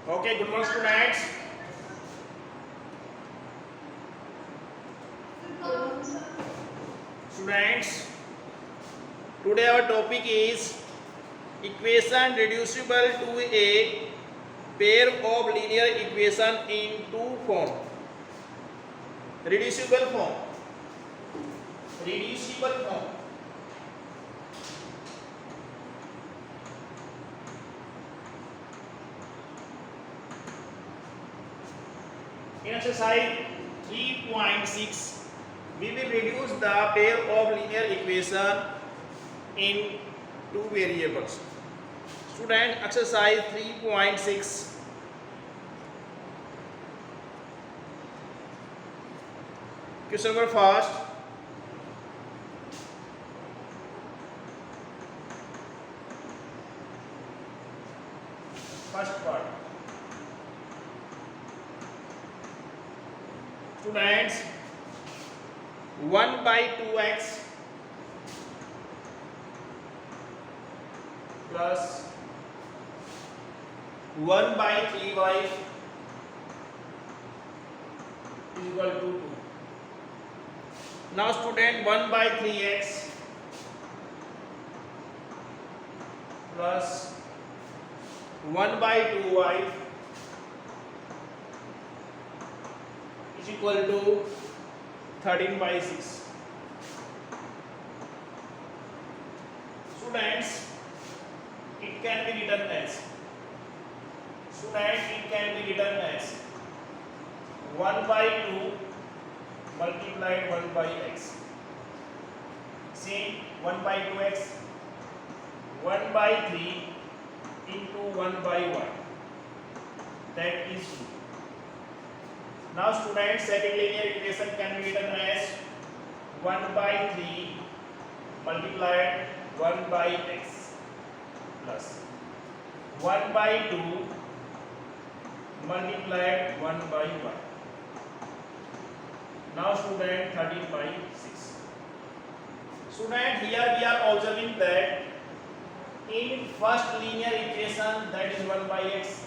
Okay, good morning students. Students, today our topic is equation reducible to a pair of linear equation in two form. Reducible form. Reducible form. In exercise 3.6, we will reduce the pair of linear equation in two variables. Student, exercise 3.6. Question number first. First part. Students, 1 by 2x plus 1 by 3y is equal to 2. Now student, 1 by 3x plus 1 by 2y is equal to 13 by 6. Students, it can be written as 1 by 2 multiplied 1 by x. See, 1 by 2x, 1 by 3 into 1 by 1. That is 2. Now students, second linear equation can be written as 1 by 3 multiplied 1 by x plus 1 by 2 multiplied 1 by 1. Now student, 13 by 6. Student, here we are observing that in first linear equation, that is 1 by x.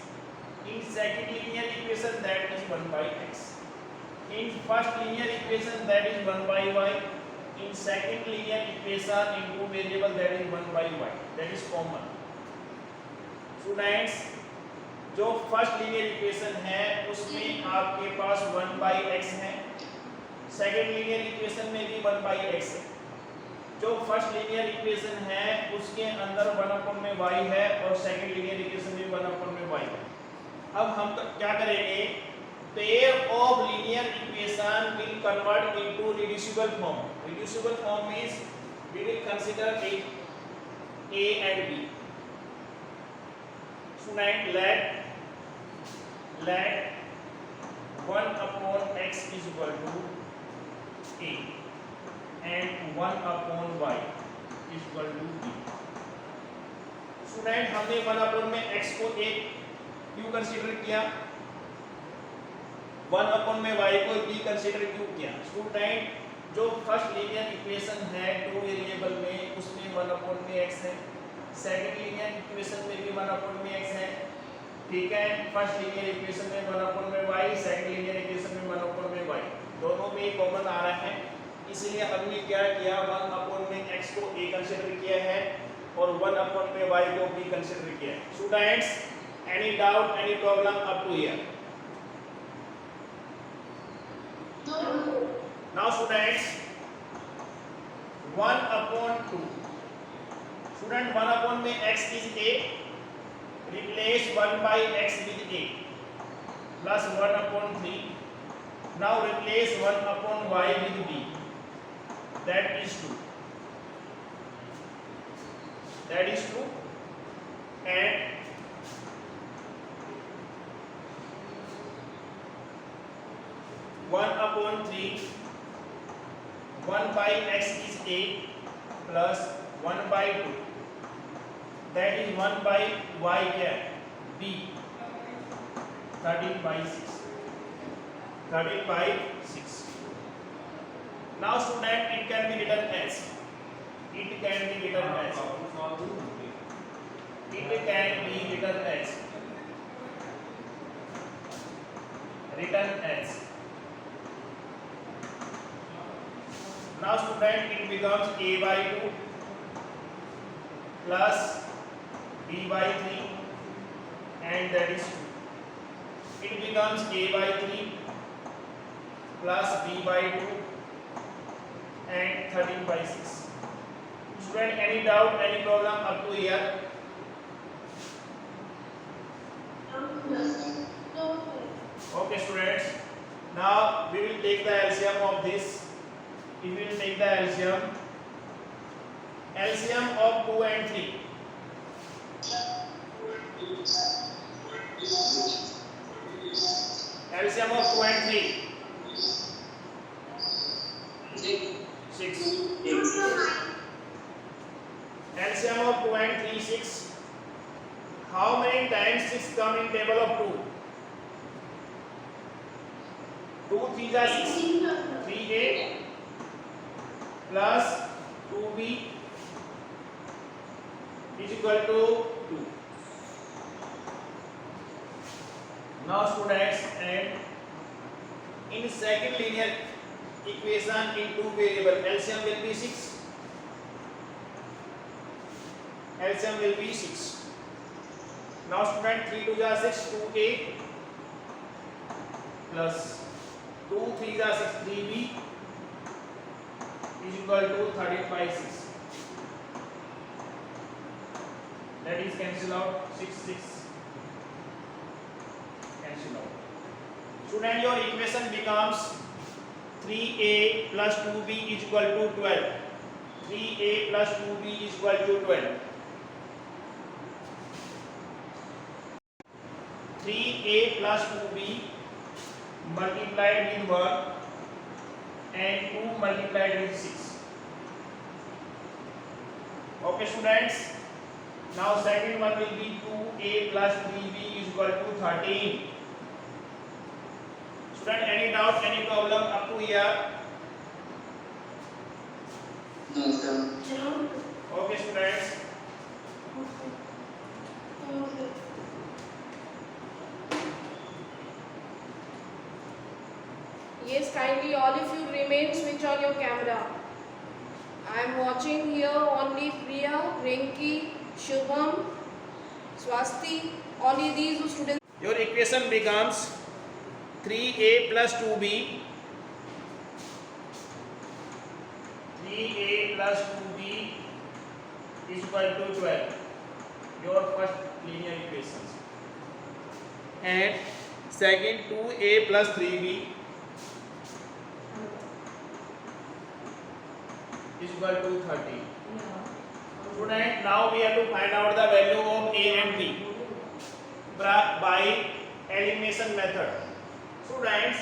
In second linear equation, that is 1 by x. In first linear equation, that is 1 by y. In second linear equation, in two variable, that is 1 by y. That is common. Students, जो first linear equation है उसमें आपके पास 1 by x है, second linear equation में भी 1 by x है. जो first linear equation है उसके अंदर 1 अपॉन में y है और सेकेंड लीनियर इक्वेशन में 1 अपॉन में y है. अब हम क्या करेंगे, pair of linear equation will convert into reducible form. Reducible form means we will consider it a and b. Student, let 1 upon x is equal to a and 1 upon y is equal to b. Student, हमने 1 upon में x को a क्यों consider किया, 1 upon में y को b consider क्यों किया? Student, जो फर्स्ट लीनियर इक्वेशन है टू वेरिएबल में उसमें 1 upon में x है, सेकेंड लीनियर इक्वेशन में भी 1 upon में x है. ठीक है, फर्स्ट लीनियर इक्वेशन में 1 upon में y, सेकेंड लीनियर इक्वेशन में 1 upon में y, दोनों में कॉमन आ रहा है. इसलिए हमने क्या किया, 1 upon में x को a कंसीडर किया है और 1 upon में y को b कंसीडर किया है. Students, any doubt, any problem up to here? Now students, 1 upon 2. Student, 1 upon में x is a, replace 1 by x with a plus 1 upon 3. Now replace 1 upon y with b. That is 2. That is 2. And 1 upon 3, 1 by x is a plus 1 by 2. That is 1 by y क्या b, 13 by 6. 13 by 6. Now student, it can be written as it can be written as written as. Now student, it becomes a by 2 plus b by 3 and that is 2. It becomes a by 3 plus b by 2 and 13 by 6. Student, any doubt, any problem up to here? Okay students, now we will take the LCM of this. If we will take the LCM of 2 and 3. LCM of 2 and 3. 6. LCM of 2 and 3, 6. How many times 6 come in table of 2? 2 3 are 6. 3a plus 2b is equal to 2. Now students, and in second linear equation in two variable, LCM will be 6. LCM will be 6. Now student, 3 2 are 6, 2a plus 2 3 are 6, 3b is equal to 13 by 6. That is cancel out, 6 6 cancel out. Student, your equation becomes 3a plus 2b is equal to 12. 3a plus 2b is equal to 12. 3a plus 2b multiplied with 1 and 2 multiplied with 6. Okay students, now second one will be 2a plus 3b is equal to 13. Student, any doubt, any problem up to here? No sir. Okay students. Yes, kindly all of you remain switch on your camera. I am watching here only Priya, Rinki, Shubham, Swasti, only these students. Your equation becomes 3a plus 2b. 3a plus 2b is equal to 12. Your first linear equations. And second 2a plus 3b is equal to 30. Student, now we have to find out the value of a and b by elimination method. Students,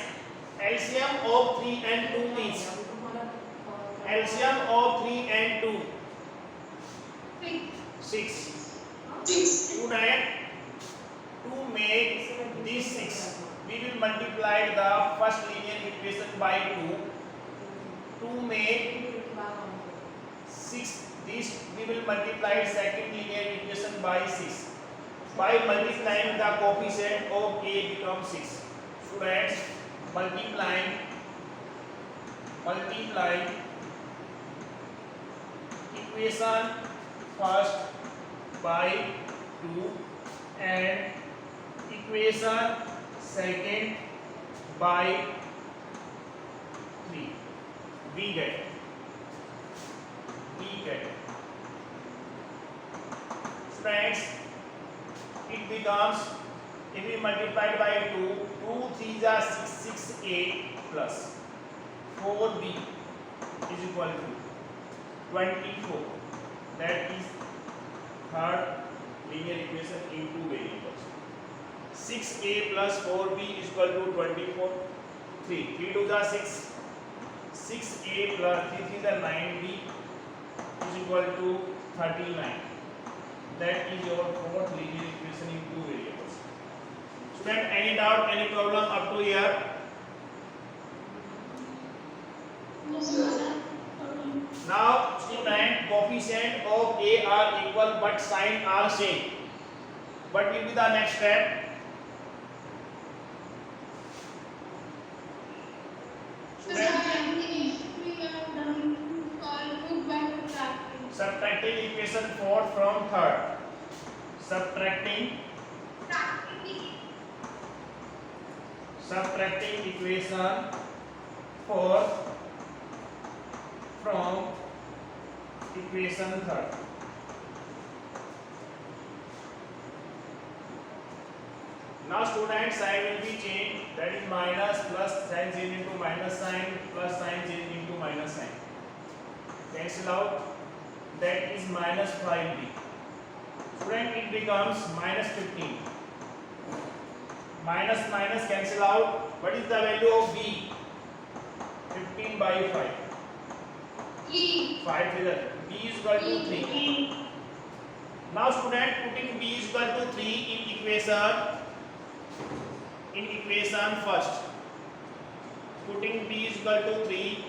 LCM of 3 and 2 is LCM of 3 and 2 6. Student, to make this 6, we will multiply the first linear equation by 2. To make 6, this we will multiply second linear equation by 6. By multiplying, the coefficient of a becomes 6. Students, multiplying equation first by 2 and equation second by 3. We get friends, it becomes, if we multiply by 2, 2 3 are 6, 6a plus 4b is equal to 24. That is third linear equation in two variables. 6a plus 4b is equal to 24. 3 2 are 6, 6a plus 3 3 are 9b is equal to 39. That is your fourth linear equation in two variables. Student, any doubt, any problem up to here? Now student, coefficient of a are equal but sign are same. What will be the next step? Subtracting equation 4 from third. Subtracting equation 4 from equation third. Now students, sign will be changed, that is minus plus sign change into minus sign plus sign change into minus sign. Cancel out, that is minus 5b. Student, it becomes minus 15. Minus minus cancel out. What is the value of b? 15 by 5. 5 figure. b is equal to 3. Now student, putting b is equal to 3 in equation first. Putting b is equal to 3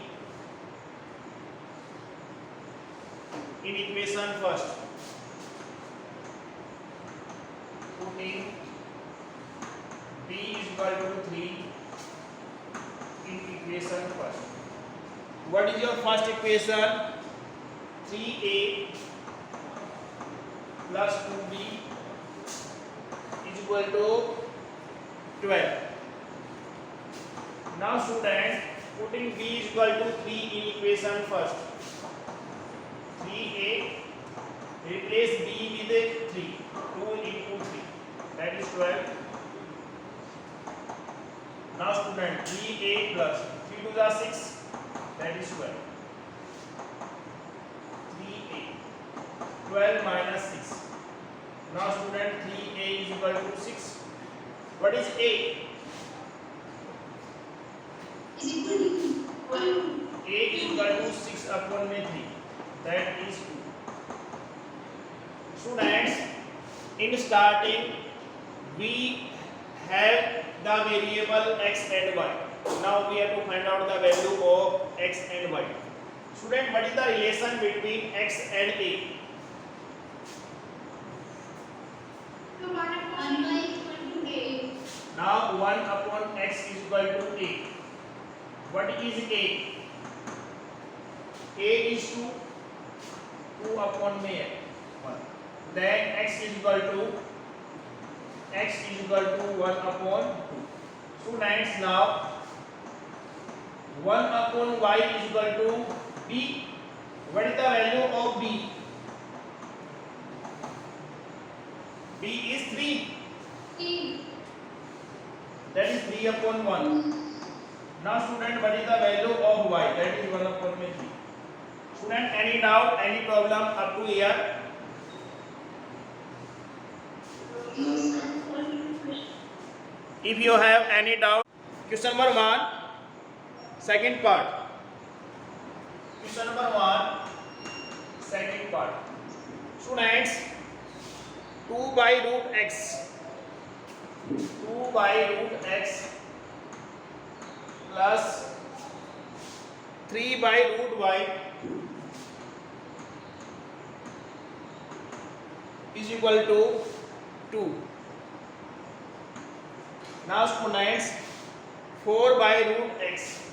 in equation first. Putting b is equal to 3 in equation first. What is your first equation? 3a plus 2b is equal to 12. Now student, putting b is equal to 3 in equation first. 3a, replace b with 3. 2 into 3, that is 12. Now student, 3a plus 3 to the 6, that is 12. 3a, 12 minus 6. Now student, 3a is equal to 6. What is a? A is equal to 6 upon 3, that is 2. Students, in starting we have the variable x and y. Now we have to find out the value of x and y. Student, what is the relation between x and a? Now 1 upon x is equal to a. What is a? A is 2. 2 upon 1. Then x is equal to 1 upon 2. Students, now 1 upon y is equal to b. What is the value of b? B is 3. That is 3 upon 1. Now student, what is the value of y? That is 1 upon 3. Student, any doubt, any problem up to here? If you have any doubt, question number 1, second part. Question number 1, second part. Students, 2 by root x. 2 by root x plus 3 by root y is equal to 2. Now students, 4 by root x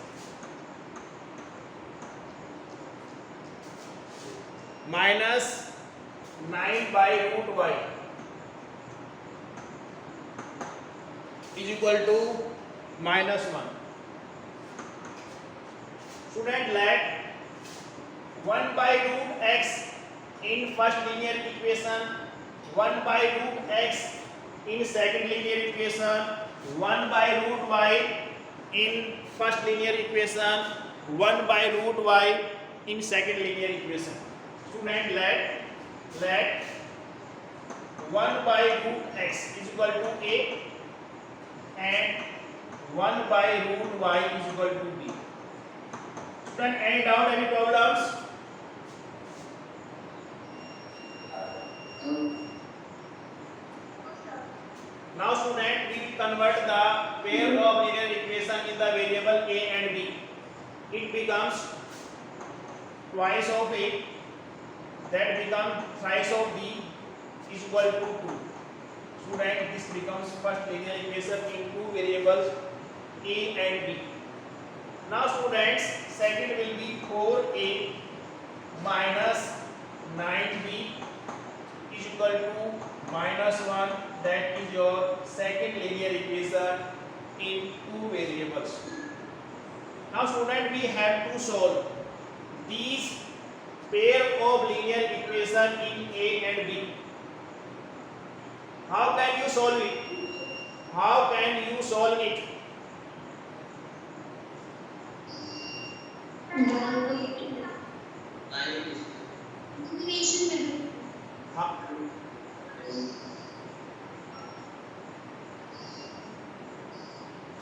minus 9 by root y is equal to minus 1. Student, let 1 by root x in first linear equation, 1 by root x in second linear equation, 1 by root y in first linear equation, 1 by root y in second linear equation. Student, let 1 by root x is equal to a and 1 by root y is equal to b. Student, any doubt, any problems? Now student, we convert the pair of linear equation in the variable a and b. It becomes twice of a, that becomes thrice of b is equal to 2. Student, this becomes first linear equation in two variables a and b. Now students, second will be 4a minus 9b is equal to -1. That is your second linear equation in two variables. Now student, we have to solve these pair of linear equation in A and B. How can you solve it? How can you solve it? How?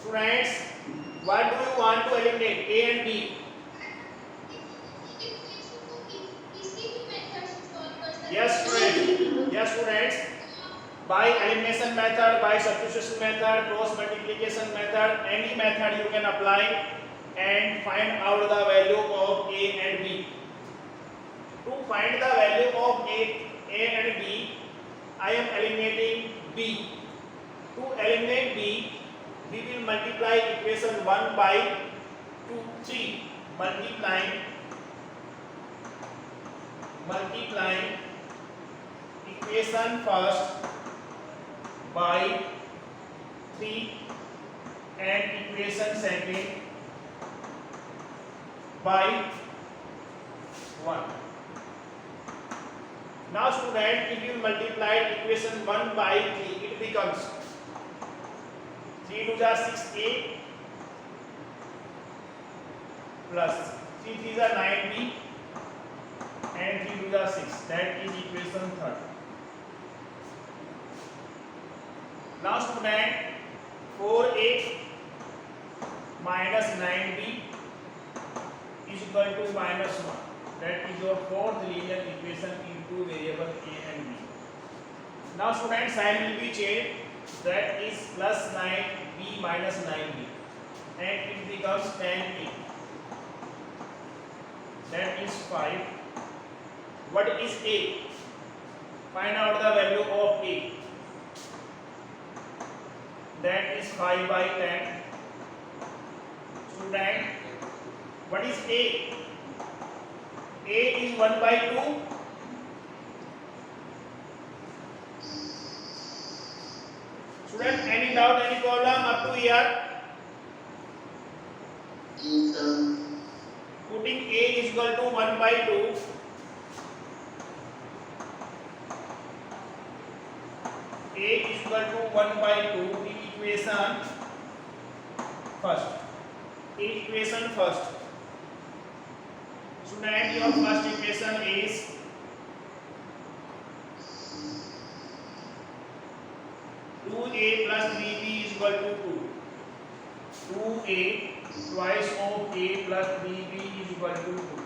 Students, what do you want to eliminate? A and B. Yes, students. Yes, students. By elimination method, by substitution method, cross multiplication method, any method you can apply and find out the value of A and B. To find the value of A and B, I am eliminating B. To eliminate B, we will multiply equation 1 by 2, 3, multiplying equation first by 3 and equation second by 1. Now student, if you multiply equation 1 by 3, it becomes 3 2 are 6a plus 3 3 are 9b and 3 2 are 6. That is equation third. Now student, 4a minus 9b is equal to -1. That is your fourth linear equation in two variable A and B. Now student, sign will be changed. That is plus 9b minus 9b and it becomes 10a. That is 5. What is A? Find out the value of A. That is 5 by 10. Student, what is A? A is 1 by 2. Student, any doubt, any problem up to here? Putting A is equal to 1 by 2. A is equal to 1 by 2 in equation first. Student, your first equation is 2a plus 3b is equal to 2. 2a twice of a plus 3b is equal to 2.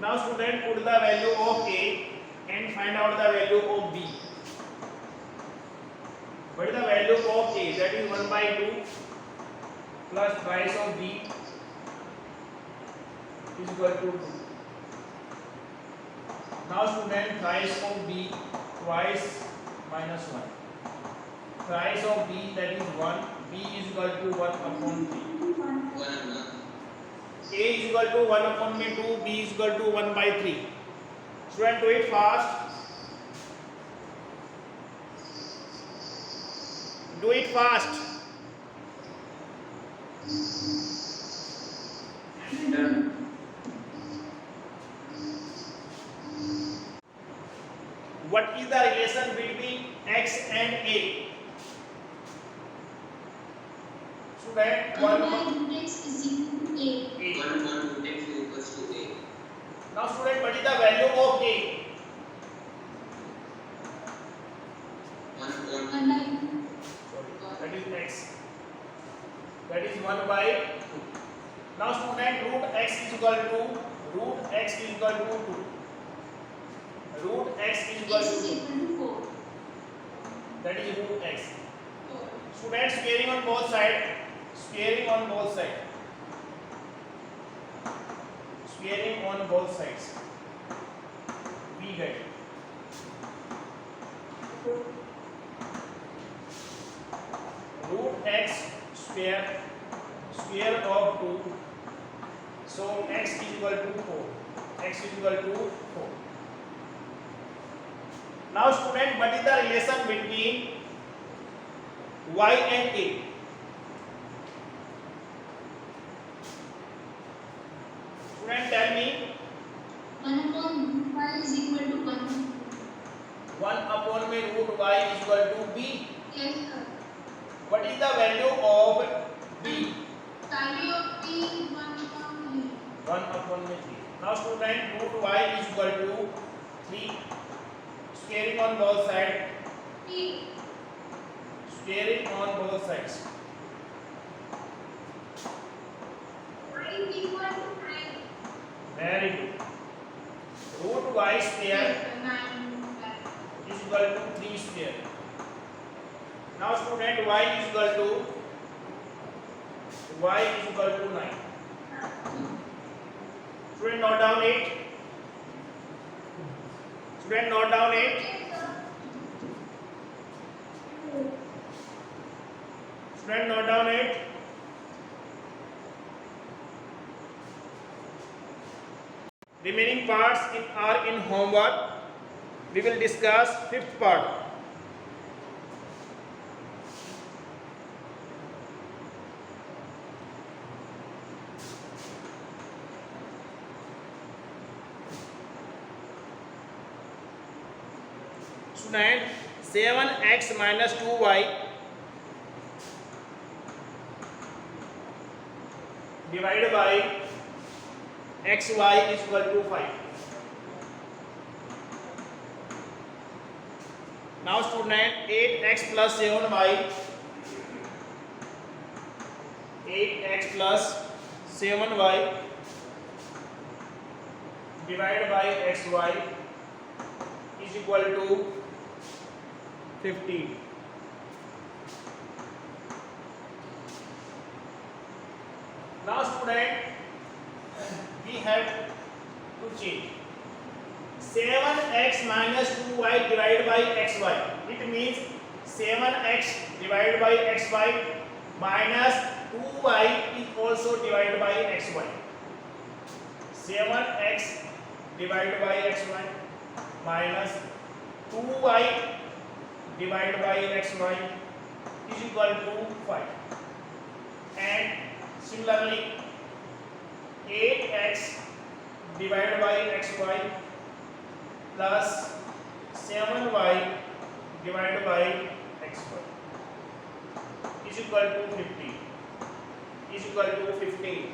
Now student, put the value of a and find out the value of b. What is the value of a? That is 1 by 2 plus twice of b is equal to 2. Now student, thrice of b, twice minus 1. Thrice of b, that is 1. B is equal to 1 upon 3. A is equal to 1 upon 2. B is equal to 1 by 3. Student, do it fast. Do it fast. What is the relation between x and a? Student, 1 is equal to a. Now student, what is the value of a? 1 by 2. That is x. That is 1 by 2. Now student, root x is equal to 2. Root x is equal X is to 2. equal to 4. That is root x. 4. Student, squaring on both sides. Squaring on both sides. We get root x square square of 2. So x is equal to 4. X is equal to 4. Now student, what is the relation between y and a? Student, tell me. 1 upon y is equal to 1. 1 upon में root y is equal to b. Yes, sir. What is the value of b? Value of p is 1 upon 3. 1 upon में 3. Now student, root y is equal to 3. Squaring on both sides. p. Squaring on both sides. Y is equal to 9. Very good. Root y square Yes, sir. 9. is equal to 3 square. Now student, y is equal to 9. Student, note down it. Student, note down it. Yes, sir. Student, note down it. Remaining parts are in homework. We will discuss fifth part. Student, 7x minus 2y divided by xy is equal to 5. Now student, 8x plus 7y, 8x plus 7y divided by xy is equal to 15. Now student, we have to change 7x minus 2y divided by xy. It means 7x divided by xy minus 2y is also divided by xy. 7x divided by xy minus 2y divided by xy is equal to 5. And similarly 8x divided by xy plus 7y divided by xy is equal to 50. Is equal to 15.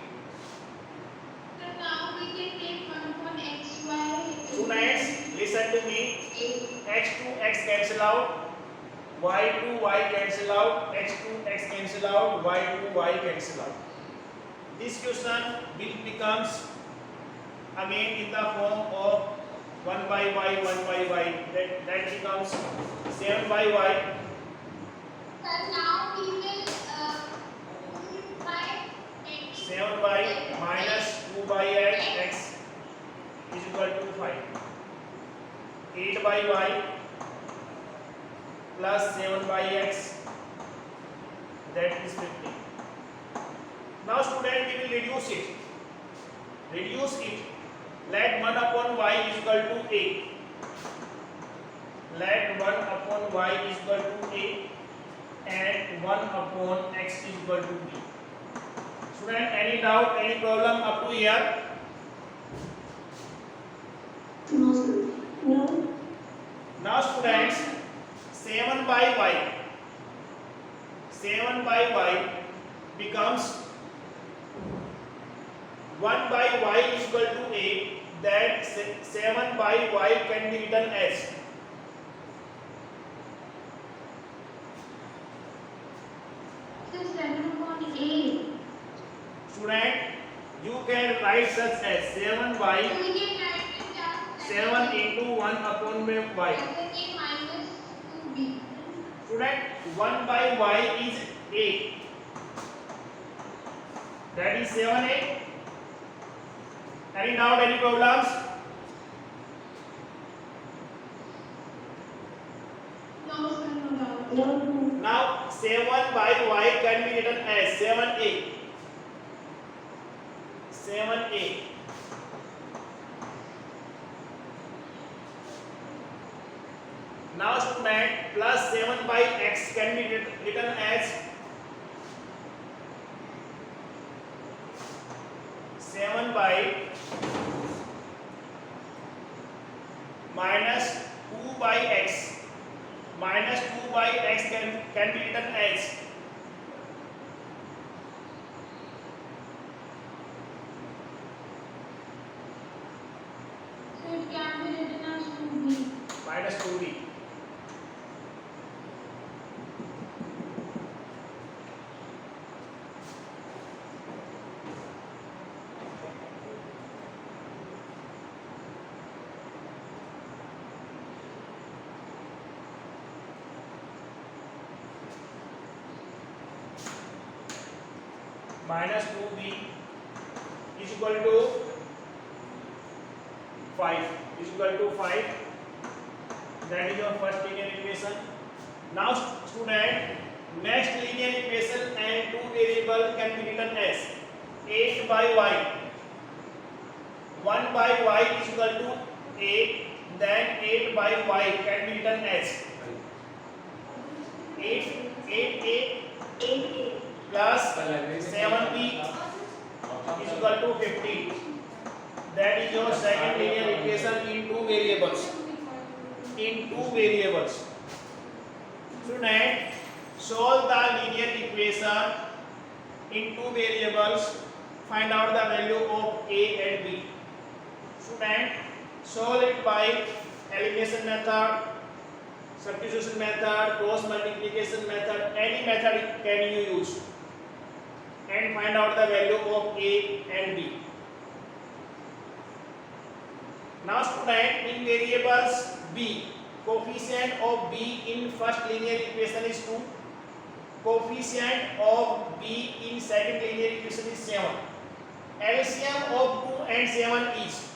So now we can take 1 upon xy. Students, listen to me. X to x cancel out, y to y cancel out, x to x cancel out, y to y cancel out. This question will becomes again in the form of 1 by y, 1 by y. That becomes 7 by y. So now we will multiply x. 7 by minus 2 by x is equal to 5. 8 by y plus 7 by x, that is 50. Now student, we will reduce it. Reduce it. Let 1 upon y is equal to a. Let 1 upon y is equal to a and 1 upon x is equal to b. Student, any doubt, any problem up to here? No, sir. No. Now students, 7 by y, 7 by y becomes 1 by y is equal to a. That 7 by y can be written as So 7 upon a. student, you can write such as 7 by So we can write it as 7 into 1 upon y. 7a minus 2b. Student, 1 by y is a. That is 7a. Any doubt, any problems? No, sir, no doubt. No. Now 7 by y can be written as 7a. 7a. Now student, plus 7 by x can be written as 7 by minus 2 by x. Minus 2 by x can be written as So it can be written as 2b. minus 2b. Minus 2b is equal to 5. Is equal to 5. That is your first linear equation. Now student, next linear equation and two variable can be written as 8 by y. 1 by y is equal to 8. Then 8 by y can be written as 8a plus 7b is equal to 15. That is your second linear equation in two variables. Student, solve the linear equation in two variables. Find out the value of a and b. Student, solve it by elimination method, substitution method, cross multiplication method. Any method can you use and find out the value of a and b. Now student, in variables b, coefficient of b in first linear equation is 2. Coefficient of b in second linear equation is 7. LCM of 2 and 7 is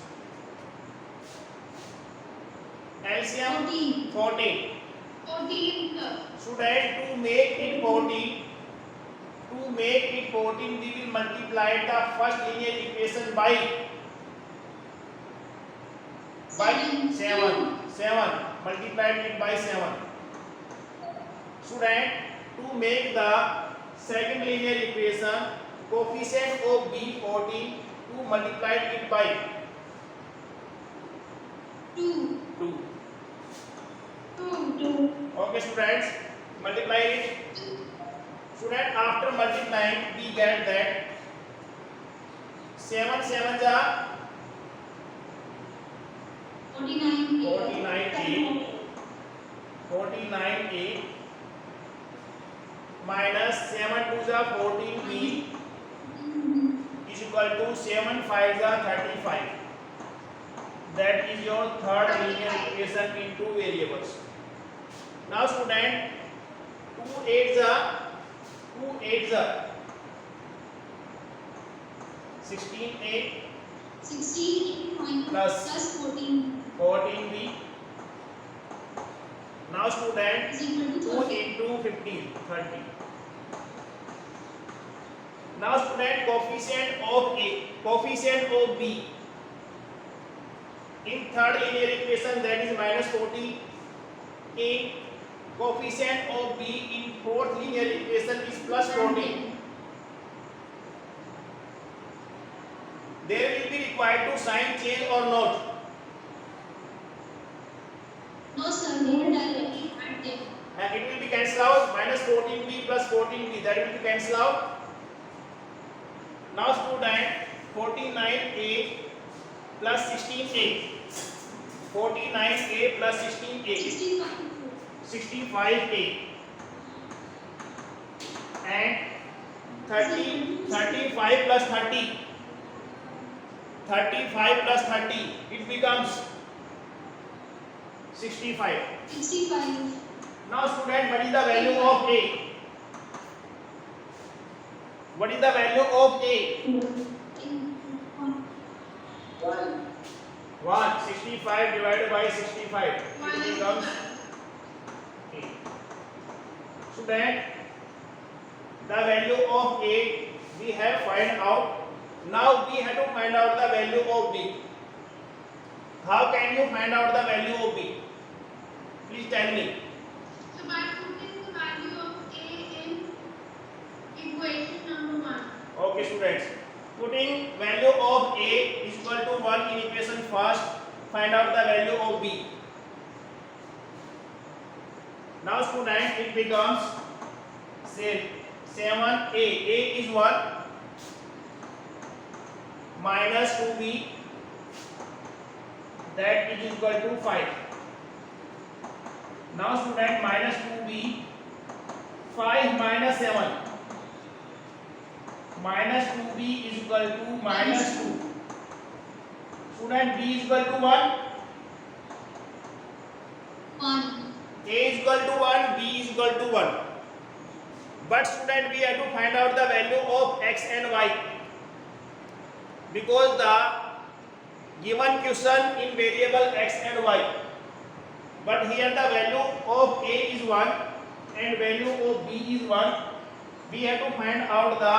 LCM 14. 14 plus. Student, to make it 14, we will multiply the first linear equation by 7. Multiplied it by 7. Student, to make the second linear equation, coefficient of b 14, to multiply it by 2. 2. 2. Okay students, multiply it. Student, after multiplying we get that 7 7s are 49a minus 7 2s are 14b is equal to 7 5s are 35. That is your third linear equation in two variables. Now student, 2 8s are 16a 16 Plus. plus 14 14b. Now student, is equal to 2 into 15 30. Now student, coefficient of b in third linear equation, that is minus 40. In coefficient of b in fourth linear equation is plus 14. There will be required to sign change or not? No sir, they will directly add them. And it will be cancelled out. Minus 14b plus 14b, that will be cancelled out. Now student, 49a plus 16a. 49a plus 16a. 65a. And 35 plus 30. 35 plus 30, it becomes 65. 65. Now student, what is the value of a? What is the value of a? 1. 65 divided by 65. It becomes 8. Student, the value of a we have find out Now we have to find out the value of b. How can you find out the value of b? Please tell me. So by putting the value of A in equation number 1. Okay, students. Putting value of a is equal to 1 in equation first, find out the value of b. Now students, it becomes say 7a. A is 1 minus 2b, that is equal to 5. Now student, minus 2b, 5 minus 7, minus 2b is equal to minus 2. Student, b is equal to 1, 1. a is equal to 1, b is equal to 1. But student, we have to find out the value of x and y, because the given question in variable x and y, but here the value of a is 1 and value of b is 1. We have to find out the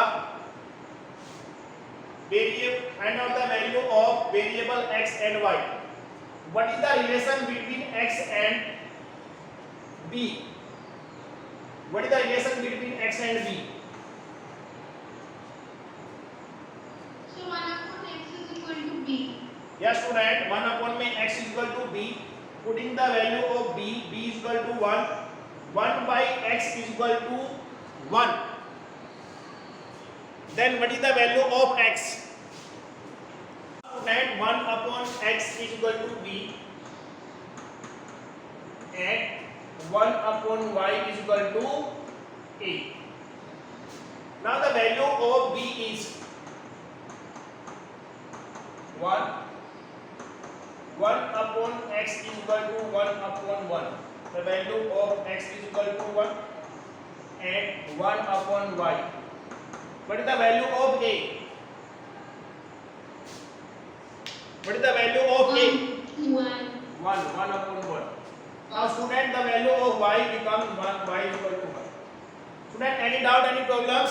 value of variable x and y. What is the relation between x and b? What is the relation between x and b? So 1 upon x is equal to b. Yes student, 1 upon में x is equal to b. Putting the value of b, b is equal to 1. 1 by x is equal to 1. Then what is the value of x? Student, 1 upon x is equal to b and 1 upon y is equal to a. Now the value of b is 1. 1 upon x is equal to 1 upon 1. The value of x is equal to 1 and 1 upon y. What is the value of a? What is the value of a? 1. 1 upon 1. Now student, the value of y becomes 1, y is equal to 1. Student, any doubt, any problems?